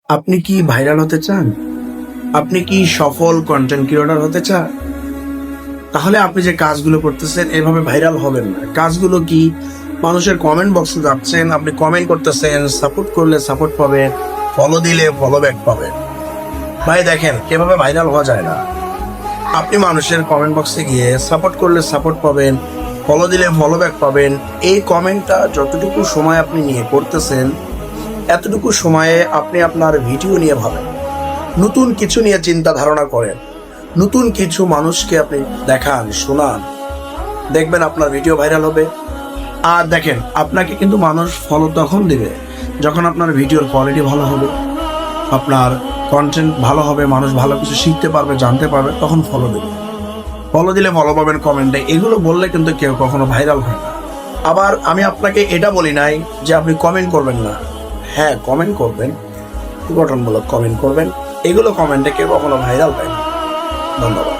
আপনি কি ভাইরাল হতে চান? আপনি কি সফল কন্টেন্ট ক্রিয়েটর হতে চান? তাহলে আপনি যে কাজগুলো করতেছেন এভাবে ভাইরাল হবেন না। কাজগুলো কি? মানুষের কমেন্ট বক্সে যাচ্ছেন, আপনি কমেন্ট করতেছেন, সাপোর্ট করলে সাপোর্ট পাবেন, ফলো দিলে ফলো ব্যাক পাবেন। ভাই দেখেন, এভাবে ভাইরাল হওয়া যায় না। আপনি মানুষের কমেন্ট বক্সে গিয়ে সাপোর্ট করলে সাপোর্ট পাবেন, ফলো দিলে ফলো ব্যাক পাবেন। এই কমেন্টটা যতটুকু সময় আপনি নিয়ে করতেছেন, এতটুকু সময়ে আপনি আপনার ভিডিও নিয়ে ভাবেন, নতুন কিছু নিয়ে চিন্তা ধারণা করেন, নতুন কিছু মানুষকে আপনি দেখান, শোনান, দেখবেন আপনার ভিডিও ভাইরাল হবে। আর দেখেন, আপনাকে কিন্তু মানুষ ফলো তখন দিবে যখন আপনার ভিডিওর কোয়ালিটি ভালো হবে, আপনার কন্টেন্ট ভালো হবে, মানুষ ভালো কিছু শিখতে পারবে, জানতে পারবে, তখন ফলো দেবে। ফলো দিলে ফলো পাবেন কমেন্টে, এগুলো বললে কিন্তু কেউ কখনো ভাইরাল হয় না। আবার আমি আপনাকে এটা বলি নাই যে আপনি কমেন্ট করবেন না। হ্যাঁ, কমেন্ট করবেন, গঠনমূলক কমেন্ট করবেন, এগুলো কমেন্টে কেউ কখনো ভাইরাল হয় না। ধন্যবাদ।